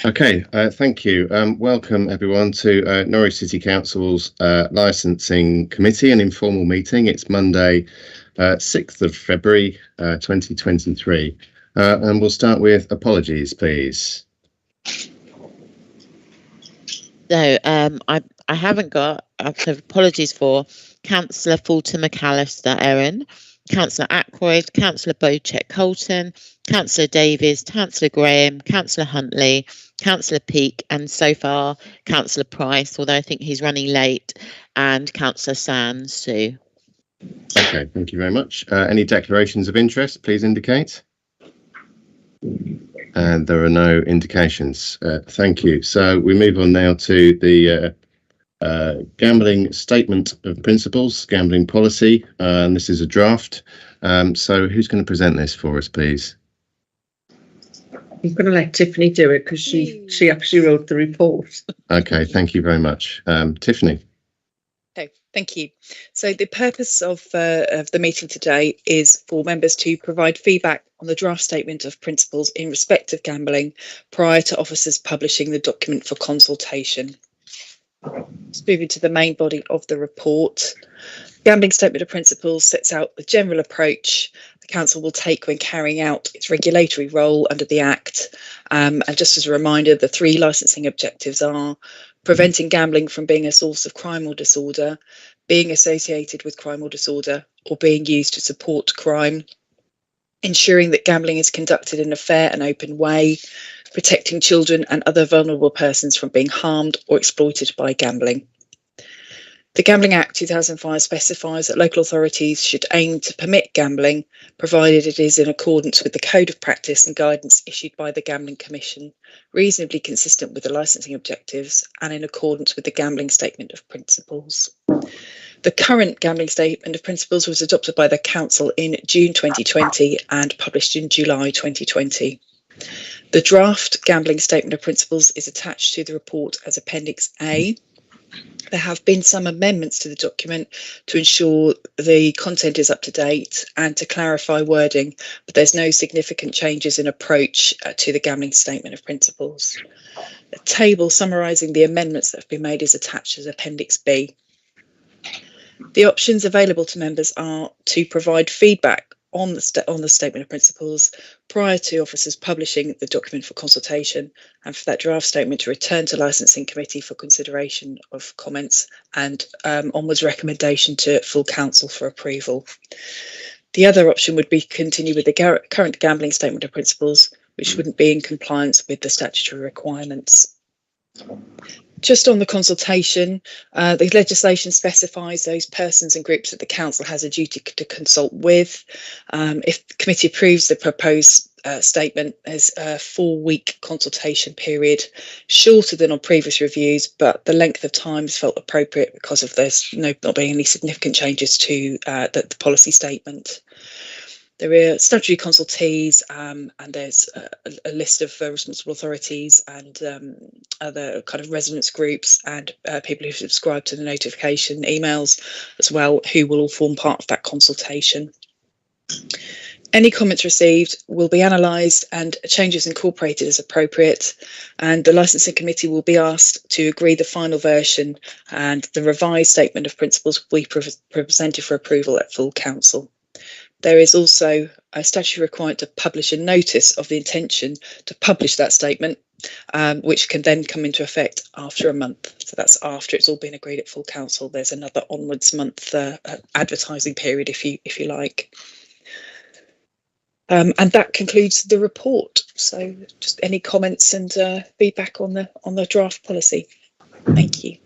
Okay, thank you. Welcome everyone to Norwich City Council's licensing committee and informal meeting. It's Monday, 6th of February 2023. And we'll start with apologies, please. No, I haven't got. Apologies for Councillor Fulton McAllister, Erin, Councillor Ackroyd, Councillor Bocek Colton, Councillor Davies, Councillor Graham, Councillor Huntley, Councillor Peake, and so far Councillor Price, although I think he's running late, and Councillor Sands too. Okay, thank you very much. Any declarations of interest, please indicate. And there are no indications. Thank you. So we move on now to the gambling statement of principles, gambling policy, and this is a draft. So who's going to present this for us, please? I'm going to let Tiffany do it because she actually wrote the report. Okay, thank you very much. Tiffany. Okay, thank you. So the purpose of the meeting today is for members to provide feedback on the draft statement of principles in respect of gambling prior to officers publishing the document for consultation. Just moving to the main body of the report. Gambling statement of principles sets out the general approach the council will take when carrying out its regulatory role under the Act. And just as a reminder, the three licensing objectives are preventing gambling from being a source of crime or disorder, being associated with crime or disorder, or being used to support crime, ensuring that gambling is conducted in a fair and open way, protecting children and other vulnerable persons from being harmed or exploited by gambling. The Gambling Act 2005 specifies that local authorities should aim to permit gambling, provided it is in accordance with the Code of Practice and guidance issued by the Gambling Commission, reasonably consistent with the licensing objectives, and in accordance with the Gambling Statement of Principles. The current Gambling Statement of Principles was adopted by the Council in June 2020 and published in July 2020. The draft Gambling Statement of Principles is attached to the report as Appendix A. There have been some amendments to the document to ensure the content is up to date and to clarify wording, but there's no significant changes in approach to the Gambling Statement of Principles. A table summarising the amendments that have been made is attached as Appendix B. The options available to members are to provide feedback on the Statement of Principles prior to officers publishing the document for consultation, and for that draft statement to return to Licensing Committee for consideration of comments and onwards recommendation to full council for approval. The other option would be to continue with the current Gambling Statement of Principles, which wouldn't be in compliance with the statutory requirements. Just on the consultation, the legislation specifies those persons and groups that the council has a duty to consult with. If the committee approves the proposed statement, there's a 4-week consultation period, shorter than on previous reviews, but the length of time is felt appropriate because of there's not being any significant changes to the policy statement. There are statutory consultees, and there's a list of responsible authorities and other kind of residents groups and people who subscribe to the notification emails as well, who will all form part of that consultation. Any comments received will be analysed and changes incorporated as appropriate, and the Licensing Committee will be asked to agree the final version, and the revised Statement of Principles will be presented for approval at full council. There is also a statutory requirement to publish a notice of the intention to publish that statement, which can then come into effect after a month. So that's after it's all been agreed at full council. There's another onwards month advertising period, if you like. And that concludes the report. So just any comments and feedback on the draft policy. Thank you.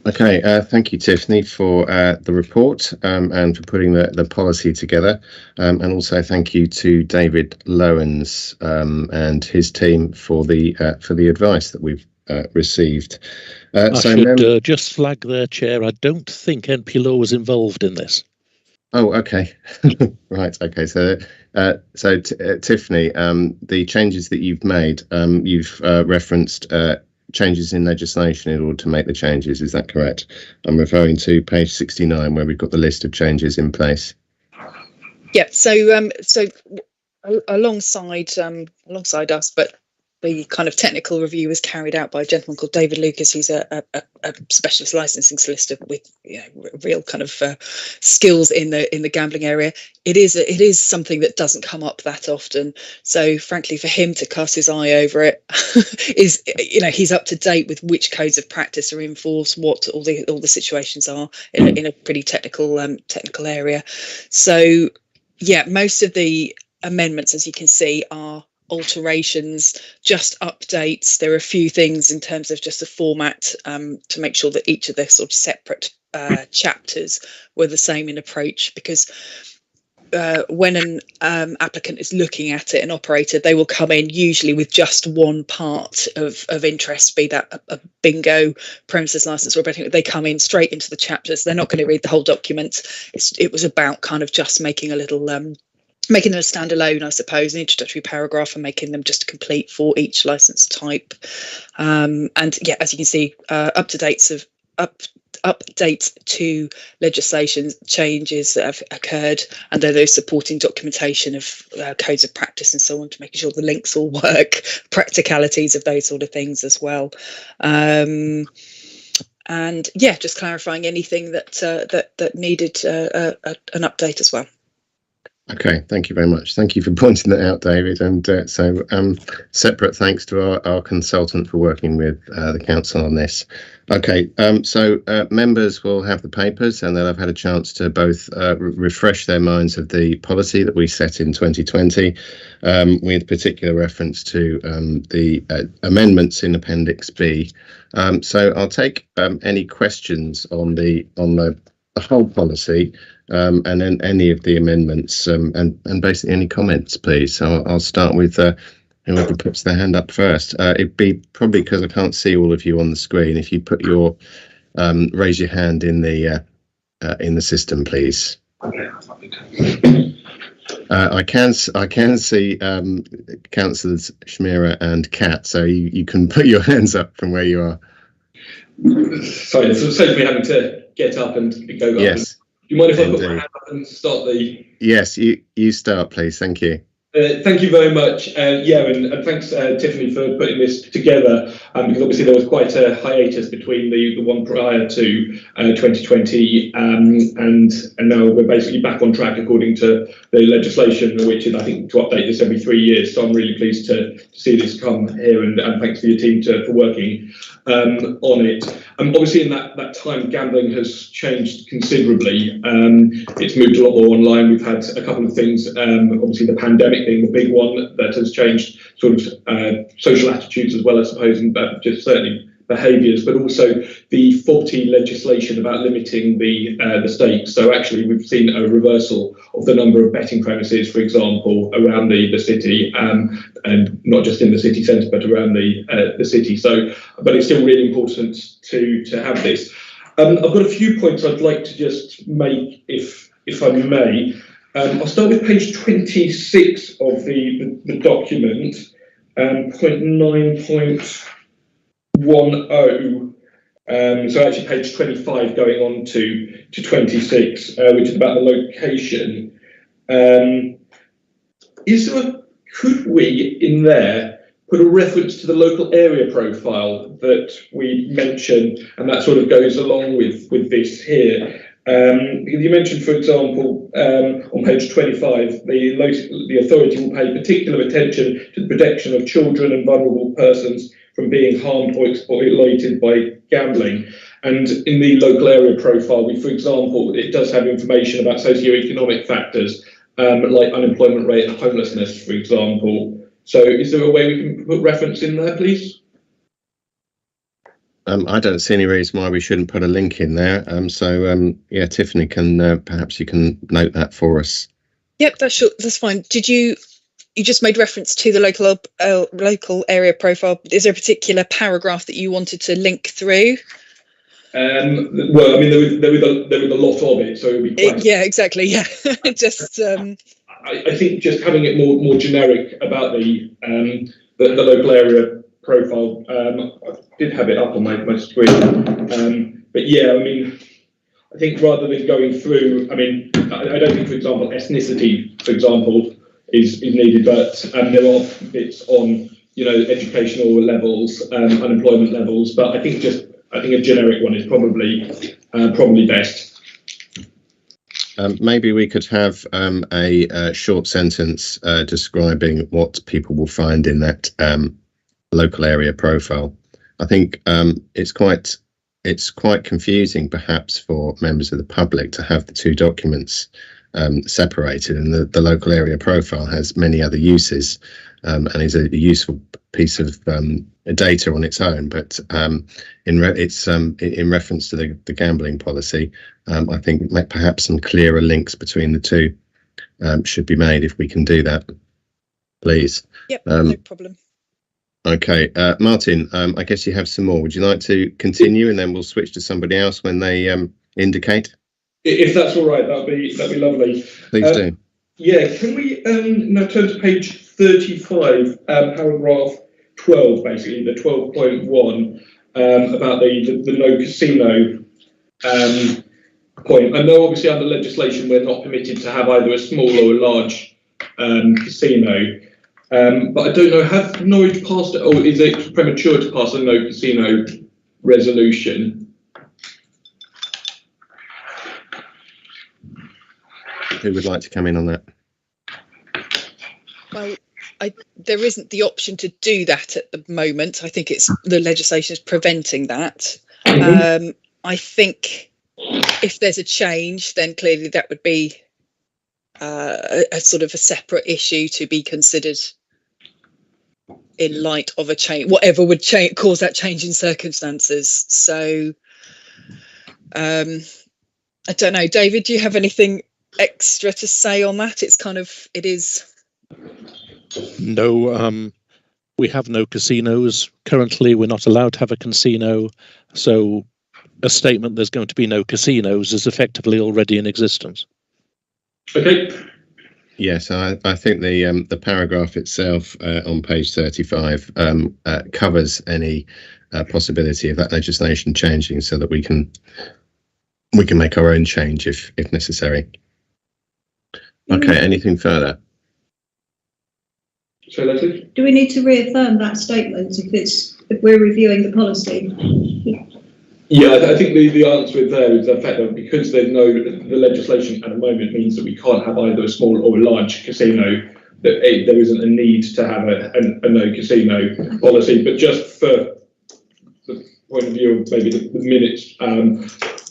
Okay, thank you, Tiffany, for the report and for putting the policy together. And also thank you to David Lowens and his team for the advice that we've received. I should just flag there, Chair, I don't think NP Law was involved in this. Oh, okay. Right. Okay. So Tiffany, the changes that you've made, you've referenced changes in legislation in order to make the changes. Is that correct? I'm referring to page 69, where we've got the list of changes in place. Yeah. So alongside us, but the kind of technical review was carried out by a gentleman called David Lucas, who's a specialist licensing solicitor with real kind of skills in the gambling area. It is something that doesn't come up that often. So frankly, for him to cast his eye over it is, he's up to date with which codes of practice are in force, what all the situations are in a pretty technical area. So yeah, most of the amendments, as you can see, are alterations, just updates. There are a few things in terms of just the format to make sure that each of the sort of separate chapters were the same in approach, because when an applicant is looking at it, an operator, they will come in usually with just one part of interest, be that a bingo, premises license, or anything. They come in straight into the chapters. They're not going to read the whole document. It was about kind of just making a little making them a standalone, I suppose, an introductory paragraph, and making them just complete for each license type. And yeah, as you can see, updates to legislation changes that have occurred, and there are those supporting documentation of codes of practice and so on, to making sure the links all work, practicalities of those sort of things as well. And yeah, just clarifying anything that needed an update as well. Okay, thank you very much. Thank you for pointing that out, David. And separate thanks to our consultant for working with the council on this. Okay, so members will have the papers, and they'll have had a chance to both refresh their minds of the policy that we set in 2020, with particular reference to the amendments in Appendix B. So I'll take any questions on the whole policy. And then any of the amendments, and basically any comments, please. So I'll start with whoever puts their hand up first. It'd be probably, because I can't see all of you on the screen, if you put your raise your hand in the system, please. I can see councillors Shmira and Kat, so you can put your hands up from where you are. Sorry, it saves me having to get up and go up. Yes. Do you mind if I put my hand up and start the... Yes, you start, please. Thank you. Thank you very much. And thanks, Tiffany, for putting this together, because obviously there was quite a hiatus between the one prior to 2020, and now we're basically back on track according to the legislation, which is, I think, to update this every 3 years. So I'm really pleased to see this come here, and thanks for your team for working on it. Obviously, in that time, gambling has changed considerably. It's moved a lot more online. We've had a couple of things, obviously the pandemic being the big one that has changed sort of social attitudes as well, I suppose, and just certainly behaviours, but also the faulty legislation about limiting the stakes. So actually, we've seen a reversal of the number of betting premises, for example, around the city, and not just in the city centre, but around the city. So, but it's still really important to have this. I've got a few points I'd like to just make, if I may. I'll start with page 26 of the document, point 9.10. So actually page 25 going on to 26, which is about the location. Could we in there put a reference to the local area profile that we mentioned, and that sort of goes along with this here? Because you mentioned, for example, on page 25, the authority will pay particular attention to the protection of children and vulnerable persons from being harmed or exploited by gambling. And in the local area profile, for example, it does have information about socioeconomic factors, like unemployment rate and homelessness, for example. So is there a way we can put reference in there, please? I don't see any reason why we shouldn't put a link in there. Yeah, Tiffany, perhaps you can note that for us. Yep, that's fine. Did you just made reference to the local area profile? Is there a particular paragraph that you wanted to link through? Well, I mean, there was a lot of it, so it would be quite... Yeah, exactly. Yeah, just. I think just having it more generic about the local area profile. I did have it up on my screen, but yeah, I mean, I think rather than going through, I mean, I don't think, for example, ethnicity, for example, is needed, but there are bits on educational levels, unemployment levels, but I think a generic one is probably best. Maybe we could have a short sentence describing what people will find in that local area profile. I think it's quite confusing, perhaps, for members of the public to have the two documents separated, and the local area profile has many other uses and is a useful piece of data on its own. But in reference to the gambling policy, I think perhaps some clearer links between the two should be made, if we can do that, please. Yep, no problem. Okay, Martin, I guess you have some more. Would you like to continue, and then we'll switch to somebody else when they indicate? If that's all right, that'd be lovely. Please do. Yeah, can we now turn to page 35, paragraph 12, basically the 12.1 about the no casino point. I know obviously under legislation we're not permitted to have either a small or a large casino. But I don't know, have Norwich passed it, or is it premature to pass a no casino resolution? Who would like to come in on that? Well, there isn't the option to do that at the moment. I think it's the legislation is preventing that. I think if there's a change, then clearly that would be a sort of a separate issue to be considered in light of a change, whatever would cause that change in circumstances. So I don't know, David, do you have anything extra to say on that? It is. No, we have no casinos. Currently, we're not allowed to have a casino. So a statement there's going to be no casinos is effectively already in existence. Okay. Yes, I think the paragraph itself on page 35 covers any possibility of that legislation changing, so that we can make our own change if necessary. Okay, anything further? So, Leslie? Do we need to reaffirm that statement if we're reviewing the policy? Yeah, I think the answer there is the fact that because the legislation at the moment means that we can't have either a small or a large casino, that there isn't a need to have a no casino policy. But just for the point of view of maybe the minutes,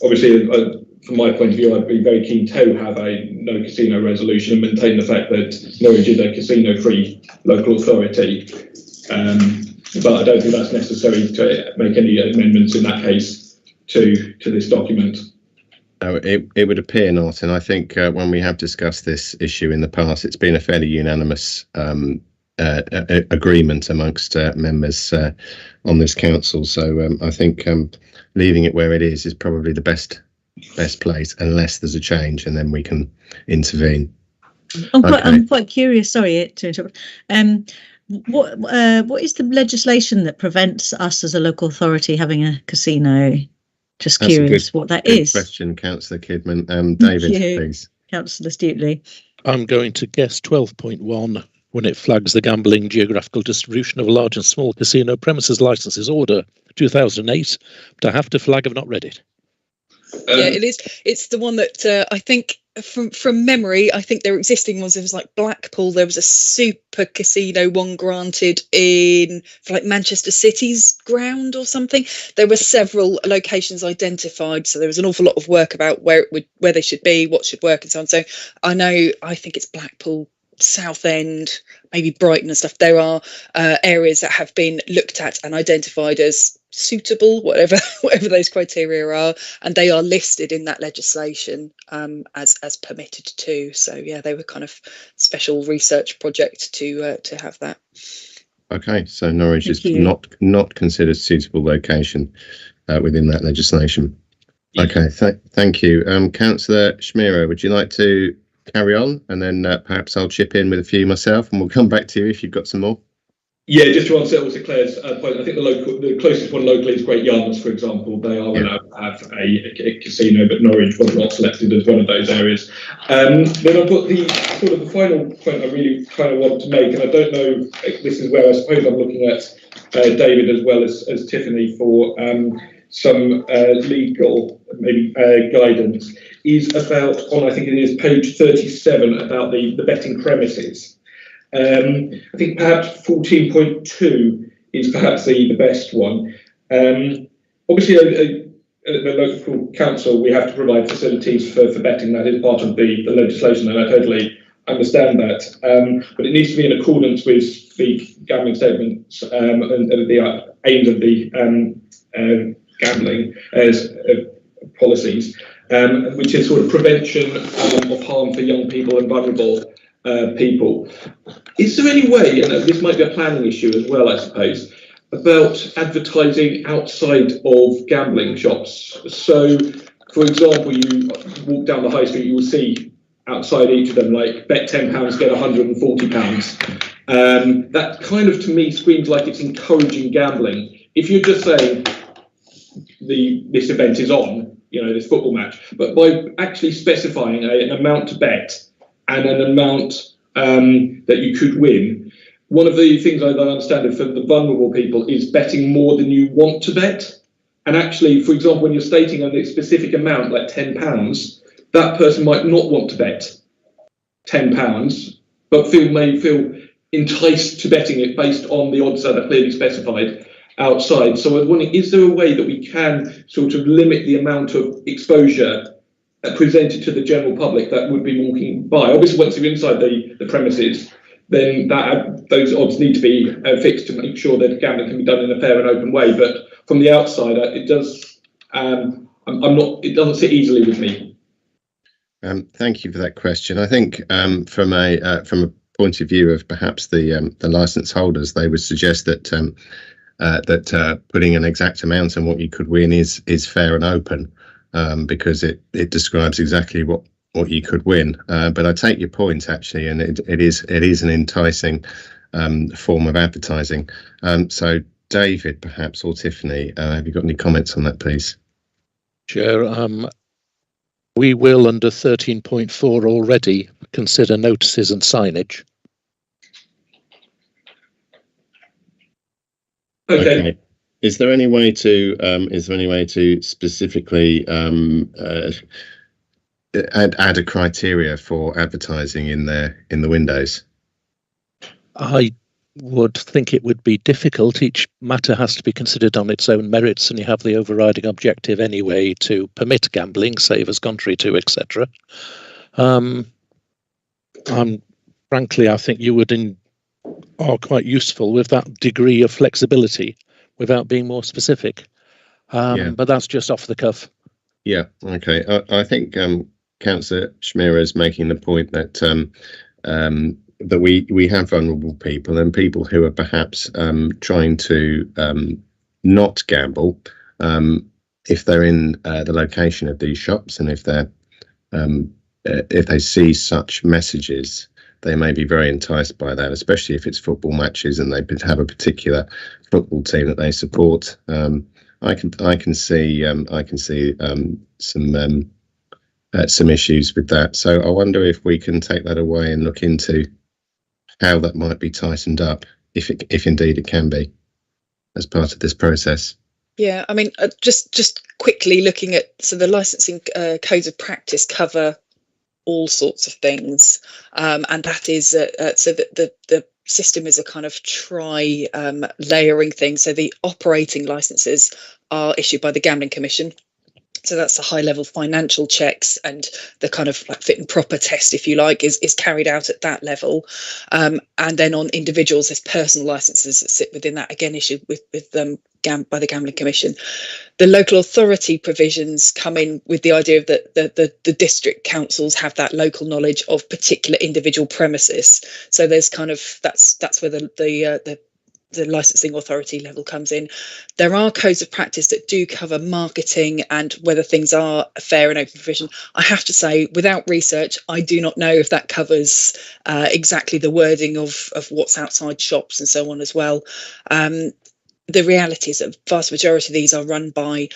obviously, from my point of view, I'd be very keen to have a no casino resolution and maintain the fact that Norwich is a casino-free local authority. But I don't think that's necessary to make any amendments in that case to this document. No, it would appear not, and I think when we have discussed this issue in the past, it's been a fairly unanimous agreement amongst members on this council. So I think leaving it where it is probably the best place, unless there's a change, and then we can intervene. I'm quite curious. Sorry to interrupt. What is the legislation that prevents us as a local authority having a casino? Just curious what that is. Good question, Councillor Kidman. David, please. Councillor Stutely. I'm going to guess 12.1 when it flags the gambling geographical distribution of large and small casino premises licenses order 2008. But I have to flag I've not read it. Yeah, it is. It's the one that I think from memory, I think there were existing ones. There was like Blackpool. There was a super casino one granted for like Manchester City's ground or something. There were several locations identified. So there was an awful lot of work about where they should be, what should work, and so on. So I think it's Blackpool, Southend, maybe Brighton and stuff. There are areas that have been looked at and identified as suitable, whatever those criteria are, and they are listed in that legislation as permitted to. So yeah, they were kind of special research project to have that. Okay, so Norwich is not considered suitable location within that legislation. Okay, thank you. Councillor Schmira, would you like to carry on, and then perhaps I'll chip in with a few myself, and we'll come back to you if you've got some more. Yeah, just to answer also Claire's point, I think the closest one locally is Great Yarmouth, for example. They are allowed to have a casino, but Norwich was not selected as one of those areas. Then I've got the final point I really kind of want to make, and I don't know, this is where I suppose I'm looking at David as well as Tiffany for some legal maybe guidance, is about, I think it is page 37, about the betting premises. I think perhaps 14.2 is perhaps the best one. Obviously, at the local council, we have to provide facilities for betting. That is part of the legislation, and I totally understand that. But it needs to be in accordance with the gambling statements and the aims of the gambling policies, which is sort of prevention of harm for young people and vulnerable people. Is there any way, and this might be a planning issue as well, I suppose, about advertising outside of gambling shops? So, for example, you walk down the high street, you will see outside each of them, like, bet £10, get £140. That kind of, to me, screams like it's encouraging gambling. If you're just saying this event is on, this football match, but by actually specifying an amount to bet and an amount that you could win. One of the things I understand for the vulnerable people is betting more than you want to bet. And actually, for example, when you're stating a specific amount, like £10, that person might not want to bet £10, but may feel enticed to betting it based on the odds that are clearly specified outside. So I was wondering, is there a way that we can sort of limit the amount of exposure presented to the general public that would be walking by? Obviously, once you're inside the premises, then those odds need to be fixed to make sure that gambling can be done in a fair and open way. But from the outside, it does. It doesn't sit easily with me. Thank you for that question. I think from a point of view of perhaps the license holders, they would suggest that putting an exact amount on what you could win is fair and open. Because it describes exactly what you could win. But I take your point, actually, and it is an enticing form of advertising. So David, perhaps, or Tiffany, have you got any comments on that, please? Sure. We will, under 13.4 already, consider notices and signage. Okay. Is there any way to specifically add a criteria for advertising in the windows? I would think it would be difficult. Each matter has to be considered on its own merits, and you have the overriding objective anyway to permit gambling, save as contrary to, etc. Frankly, I think you are quite useful with that degree of flexibility, without being more specific. But that's just off the cuff. Yeah, okay. I think Councillor Schmira is making the point that that we have vulnerable people and people who are perhaps trying to not gamble if they're in the location of these shops, and if they see such messages, they may be very enticed by that, especially if it's football matches and they have a particular football team that they support. I can see some issues with that. So I wonder if we can take that away and look into how that might be tightened up, if indeed it can be, as part of this process. Yeah, I mean, just quickly looking at, so the licensing codes of practice cover all sorts of things, and that is so that the system is a kind of layering thing. So the operating licenses are issued by the Gambling Commission. So that's the high level financial checks, and the kind of like fit and proper test, if you like, is carried out at that level. And then on individuals, there's personal licenses that sit within that, again issued by the Gambling Commission. The local authority provisions come in with the idea that the district councils have that local knowledge of particular individual premises. So there's kind of that's where the the licensing authority level comes in. There are codes of practice that do cover marketing and whether things are fair and open provision. I have to say, without research, I do not know if that covers exactly the wording of what's outside shops and so on as well. The reality is that the vast majority of these are run by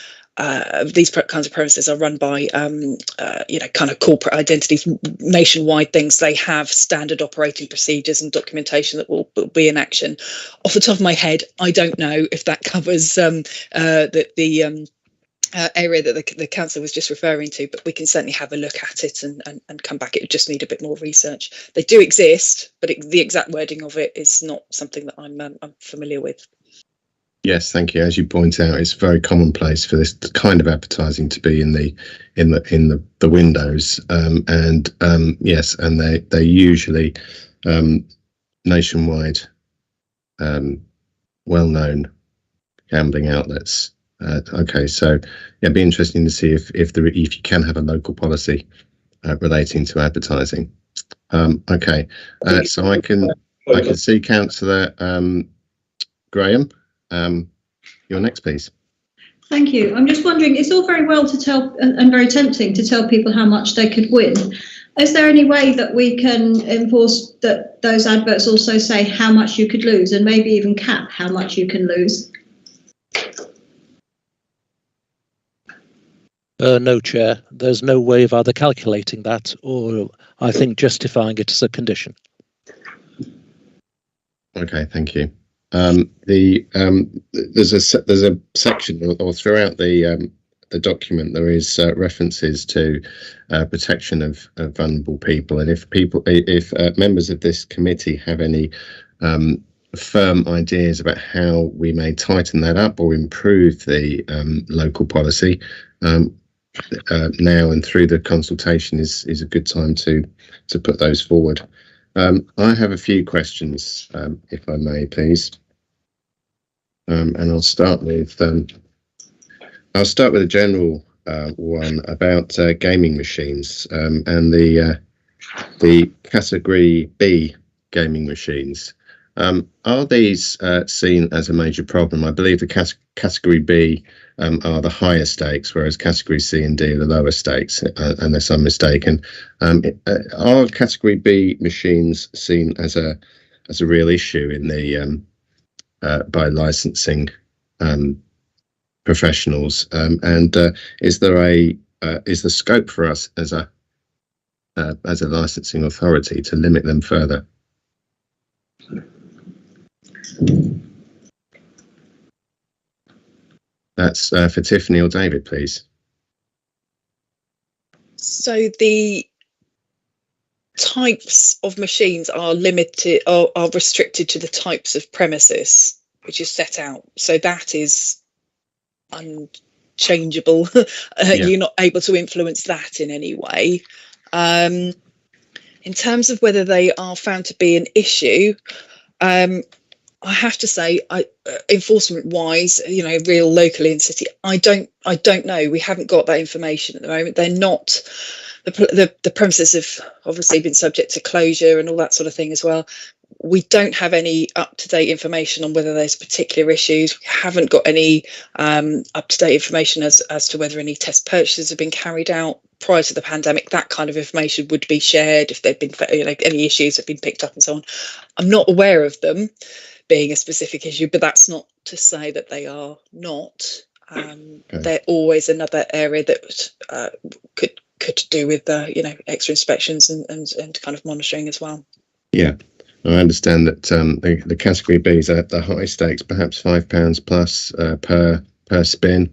these kinds of premises are run by kind of corporate identities, nationwide things. They have standard operating procedures and documentation that will be in action. Off the top of my head, I don't know if that covers the area that the council was just referring to, but we can certainly have a look at it and come back. It would just need a bit more research. They do exist, but the exact wording of it is not something that I'm familiar with. Yes, thank you. As you point out, it's very commonplace for this kind of advertising to be in the windows, yes, and they're usually nationwide, well-known gambling outlets. Okay, so yeah, it'd be interesting to see if you can have a local policy relating to advertising. Okay, so I can see Councillor Graham. You're next, please. Thank you. I'm just wondering, it's all very well to tell and very tempting to tell people how much they could win. Is there any way that we can enforce that those adverts also say how much you could lose and maybe even cap how much you can lose? No, Chair. There's no way of either calculating that or, I think, justifying it as a condition. Okay, thank you. There's a section or throughout the document there is references to protection of vulnerable people, and if members of this committee have any firm ideas about how we may tighten that up or improve the local policy, now and through the consultation is a good time to put those forward. I have a few questions, if I may, please. And I'll start with a general one about gaming machines and the Category B gaming machines. Are these seen as a major problem? I believe the Category B are the higher stakes, whereas Category C and D are the lower stakes, unless I'm mistaken. Are Category B machines seen as a real issue in the by licensing professionals, and is there scope for us as a licensing authority to limit them further? That's for Tiffany or David, please. So the types of machines are limited, are restricted to the types of premises which is set out. So that is unchangeable. You're not able to influence that in any way. In terms of whether they are found to be an issue, I have to say, enforcement wise, real locally in city, I don't know. We haven't got that information at the moment. They're not. The premises have obviously been subject to closure and all that sort of thing as well. We don't have any up-to-date information on whether there's particular issues. We haven't got any up-to-date information as to whether any test purchases have been carried out prior to the pandemic. That kind of information would be shared if there've been any issues have been picked up and so on. I'm not aware of them being a specific issue, but that's not to say that they are not. They're always another area that could do with extra inspections and kind of monitoring as well. Yeah, I understand that the Category Bs are the high stakes, perhaps £5 plus per spin,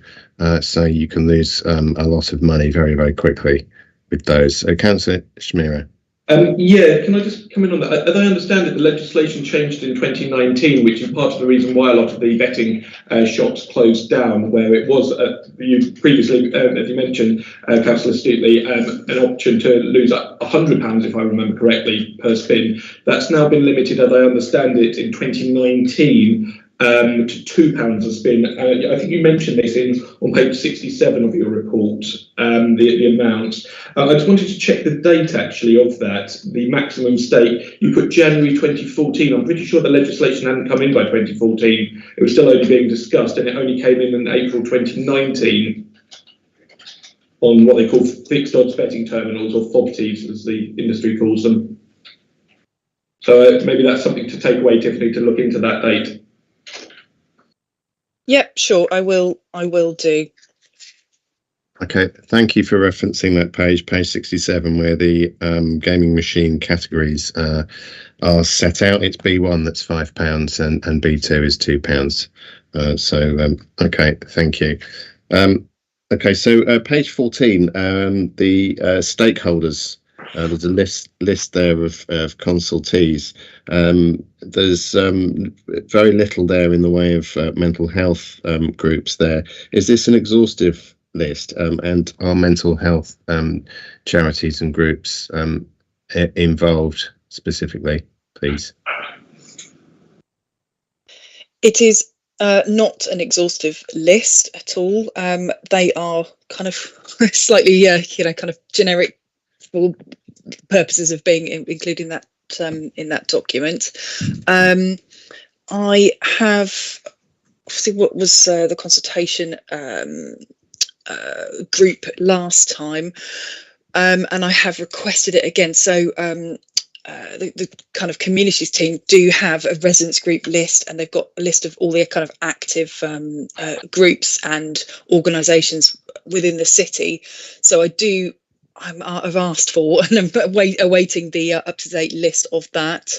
so you can lose a lot of money very, very quickly with those. Councillor Schmierer. Can I just come in on that? As I understand it, the legislation changed in 2019, which is part of the reason why a lot of the betting shops closed down, where it was, you previously, as you mentioned, Councillor astutely, an option to lose £100, if I remember correctly, per spin. That's now been limited, as I understand it, in 2019 to £2 a spin. I think you mentioned this on page 67 of your report, the amount. I just wanted to check the date actually of that, the maximum stake. You put January 2014. I'm pretty sure the legislation hadn't come in by 2014. It was still only being discussed, and it only came in April 2019 on what they call fixed odds betting terminals, or FOBTs as the industry calls them. So maybe that's something to take away, Tiffany, to look into that date. Yep, sure, I will do. Okay, thank you for referencing that page 67, where the gaming machine categories are set out. It's B1 that's £5 and B2 is £2. Okay, thank you. Okay, so page 14, the stakeholders. There's a list there of consultees. There's very little there in the way of mental health groups there. Is this an exhaustive list? And are mental health charities and groups involved specifically, please? It is not an exhaustive list at all. They are kind of slightly, kind of generic for purposes of being including that in that document. I have obviously what was the consultation group last time, and I have requested it again. So the kind of communities team do have a residence group list, and they've got a list of all the kind of active groups and organisations within the city. So I've asked for, and I'm awaiting the up-to-date list of that.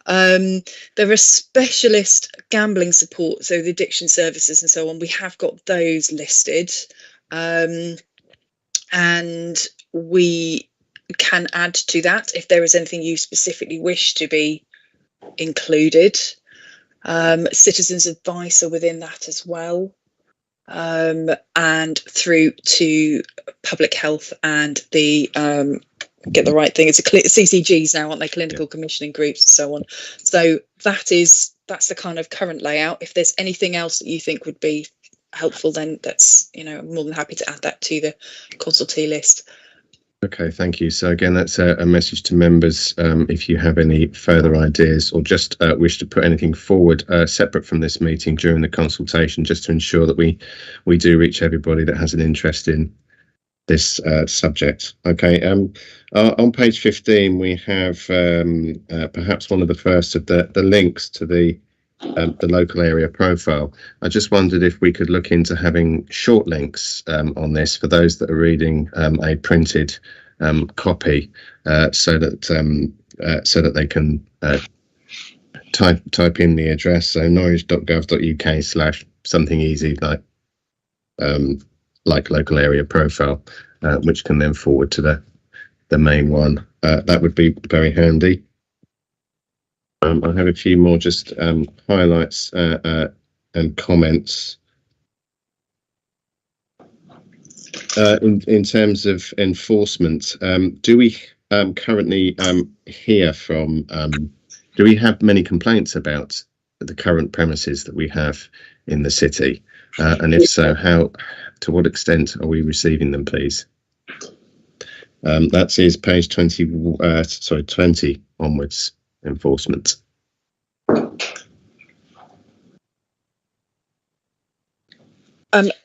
There are specialist gambling support, so the addiction services and so on. We have got those listed, and we can add to that if there is anything you specifically wish to be included. Citizens advice are within that as well. And through to public health and the get the right thing, it's CCGs now, aren't they? Clinical commissioning groups and so on. So that's the kind of current layout. If there's anything else that you think would be helpful, then that's, I'm more than happy to add that to the consultee list. Okay, thank you. So again, that's a message to members. If you have any further ideas or just wish to put anything forward separate from this meeting during the consultation, just to ensure that we do reach everybody that has an interest in this subject. Okay, on page 15, we have perhaps one of the first of the links to the local area profile. I just wondered if we could look into having short links on this for those that are reading a printed copy, so that they can type in the address, so norwich.gov.uk/ something easy like local area profile, which can then forward to the main one. That would be very handy. I have a few more just highlights and comments. In terms of enforcement, do we currently hear from, do we have many complaints about the current premises that we have in the city? And if so, to what extent are we receiving them, please? That is page 20 onwards. Enforcement.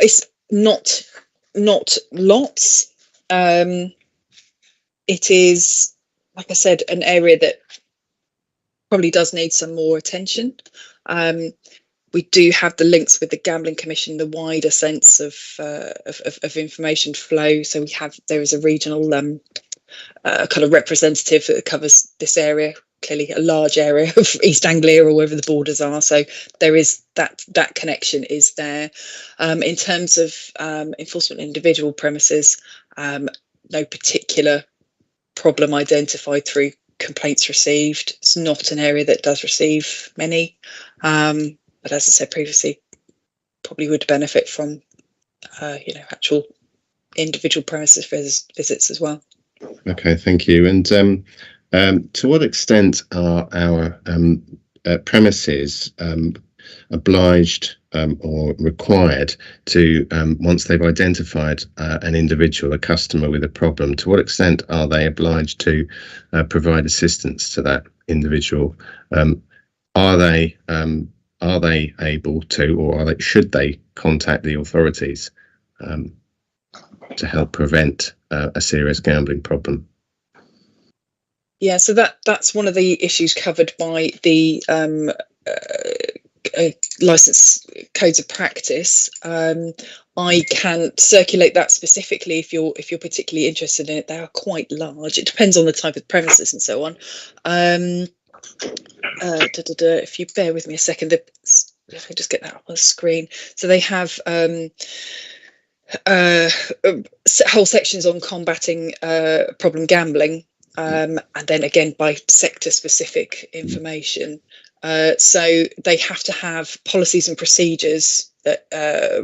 It's not lots. It is, like I said, an area that probably does need some more attention. We do have the links with the Gambling Commission, the wider sense of information flow. So there is a regional kind of representative that covers this area. Clearly a large area of East Anglia or wherever the borders are, so there is that connection is there. In terms of enforcement in individual premises, no particular problem identified through complaints received. It's not an area that does receive many, but as I said previously, probably would benefit from actual individual premises visits as well. Okay, thank you. And to what extent are our premises obliged or required to, once they've identified an individual, a customer with a problem, to what extent are they obliged to provide assistance to that individual? Are they able to, or should they contact the authorities to help prevent a serious gambling problem? Yeah, so that's one of the issues covered by the license codes of practice. I can circulate that specifically if you're particularly interested in it. They are quite large. It depends on the type of premises and so on. If you bear with me a second, if I just get that up on the screen. So they have whole sections on combating problem gambling, and then again by sector specific information. So they have to have policies and procedures that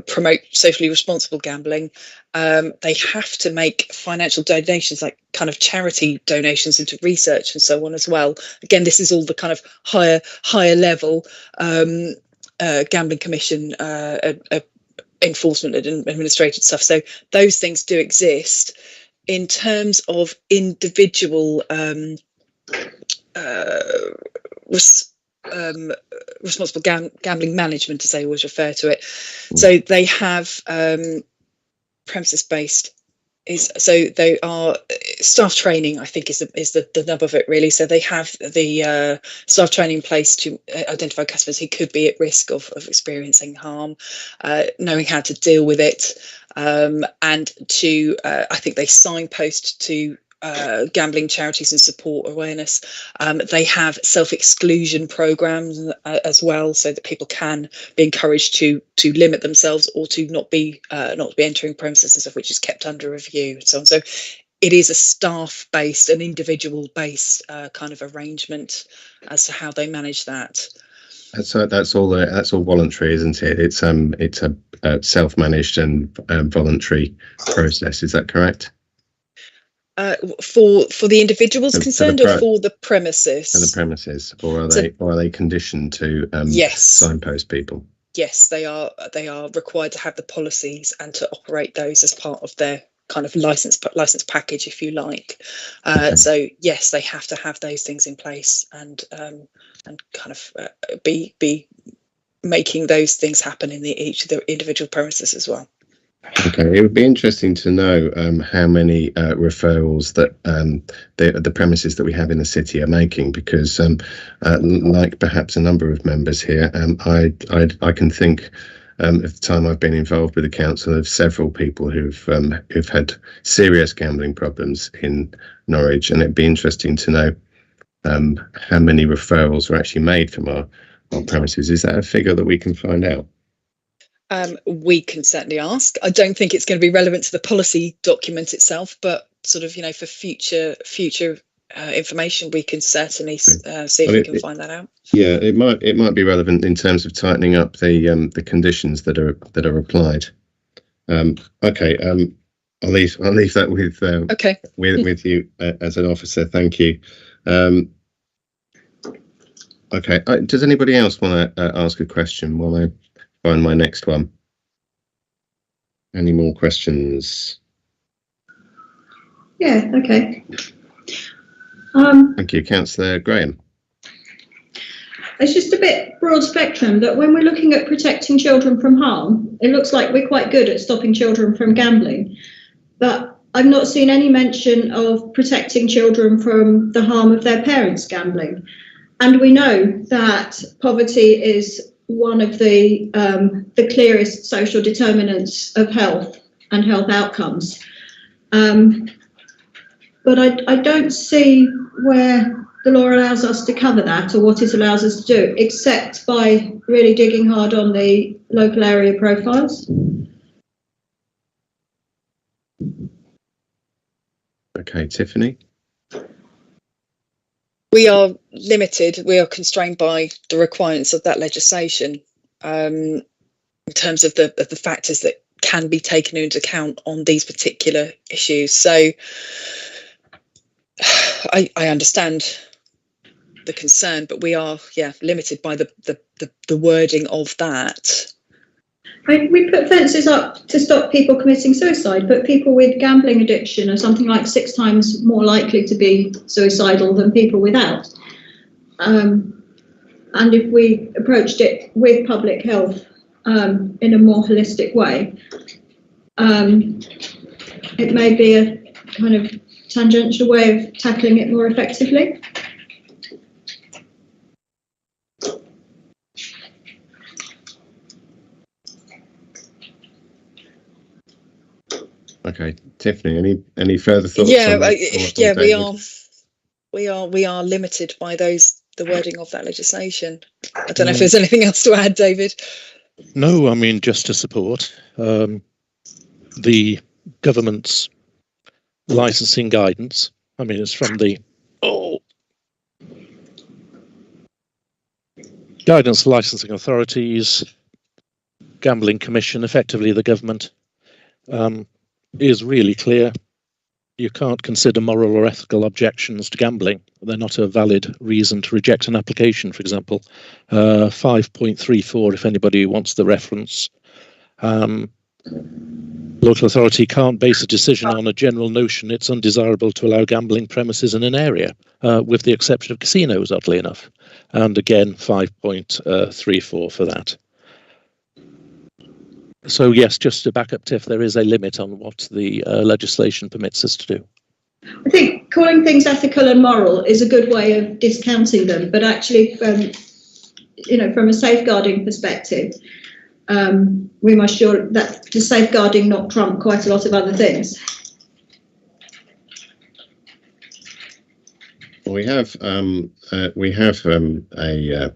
promote socially responsible gambling. They have to make financial donations, like kind of charity donations into research and so on as well. Again, this is all the kind of higher level gambling commission enforcement and administrative stuff. So those things do exist. In terms of individual responsible gambling management, as they always refer to it. So they have premises based. So they are staff training, I think is the nub of it really. So they have the staff training in place to identify customers who could be at risk of experiencing harm, knowing how to deal with it, and to I think they signpost to gambling charities and support awareness. They have self-exclusion programs as well, so that people can be encouraged to limit themselves or to not be entering premises and stuff, which is kept under review and so on. So it is a staff-based, an individual-based kind of arrangement as to how they manage that. That's all voluntary, isn't it? It's a self-managed and voluntary process. Is that correct? For the individuals concerned, or for the premises? For the premises, or are they conditioned to signpost people? Yes, they are required to have the policies and to operate those as part of their kind of license package, if you like. Okay. So yes, they have to have those things in place and kind of be making those things happen in each of the individual premises as well. Okay, it would be interesting to know how many referrals that the premises that we have in the city are making, because like perhaps a number of members here, I can think at the time I've been involved with the council of several people who've had serious gambling problems in Norwich, and it'd be interesting to know how many referrals were actually made from our premises. Is that a figure that we can find out? We can certainly ask. I don't think it's going to be relevant to the policy document itself, but sort of, for future information, we can certainly see if we can find that out. Yeah, it might be relevant in terms of tightening up the conditions that are applied. Okay, I'll leave that with you as an officer. Thank you. Okay, does anybody else want to ask a question while I find my next one? Any more questions? Yeah, okay. Thank you, Councillor Graham. It's just a bit broad spectrum, that when we're looking at protecting children from harm, it looks like we're quite good at stopping children from gambling, but I've not seen any mention of protecting children from the harm of their parents gambling. And we know that poverty is one of the clearest social determinants of health and health outcomes. But I don't see where the law allows us to cover that, or what it allows us to do, except by really digging hard on the local area profiles. Okay, Tiffany? We are limited, we are constrained by the requirements of that legislation in terms of the factors that can be taken into account on these particular issues. So I understand the concern, but we are limited by the wording of that. We put fences up to stop people committing suicide, but people with gambling addiction are something like 6 times more likely to be suicidal than people without. And if we approached it with public health in a more holistic way, it may be a kind of tangential way of tackling it more effectively. Okay, Tiffany, any further thoughts? We are limited by the wording of that legislation. I don't know if there's anything else to add, David. No, I mean, just to support the government's licensing guidance. I mean, it's from the Guidance Licensing Authorities, Gambling Commission, effectively the government, is really clear. You can't consider moral or ethical objections to gambling. They're not a valid reason to reject an application, for example. 5.34, if anybody wants the reference. Local authority can't base a decision on a general notion it's undesirable to allow gambling premises in an area, with the exception of casinos, oddly enough. And again, 5.34 for that. So yes, just to back up Tiff, there is a limit on what the legislation permits us to do. I think calling things ethical and moral is a good way of discounting them, but actually, from a safeguarding perspective, we must sure that the safeguarding not trump quite a lot of other things. Well, we have a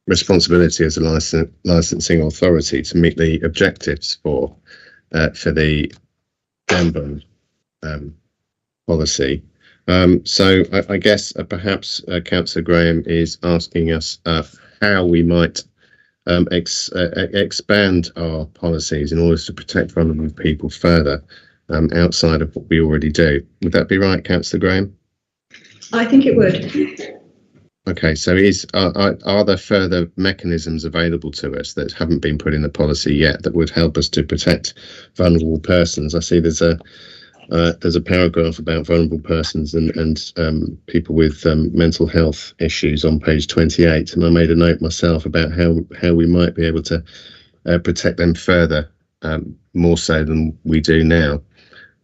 responsibility as a licensing authority to meet the objectives for the gambling policy. So I guess perhaps Councillor Graham is asking us how we might expand our policies in order to protect vulnerable people further outside of what we already do. Would that be right, Councillor Graham? I think it would. Okay, so are there further mechanisms available to us that haven't been put in the policy yet that would help us to protect vulnerable persons? I see there's a paragraph about vulnerable persons and people with mental health issues on page 28, and I made a note myself about how we might be able to protect them further, more so than we do now.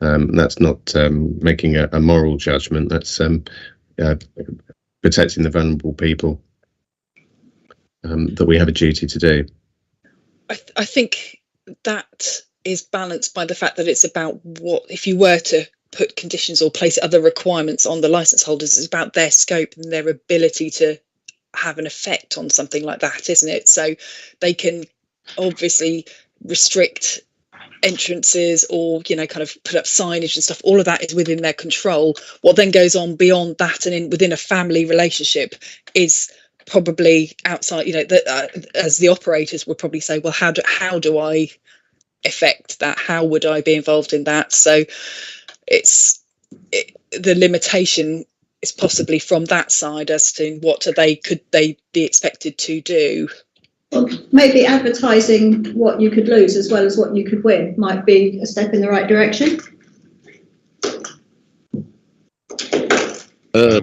That's not making a moral judgment. That's protecting the vulnerable people that we have a duty to do. I think that is balanced by the fact that it's about what, if you were to put conditions or place other requirements on the licence holders, it's about their scope and their ability to have an effect on something like that, isn't it? So they can obviously restrict entrances or kind of put up signage and stuff. All of that is within their control. What then goes on beyond that and within a family relationship is probably outside, as the operators would probably say, well, how do I affect that? How would I be involved in that? So the limitation is possibly from that side as to could they be expected to do. Well, maybe advertising what you could lose as well as what you could win might be a step in the right direction.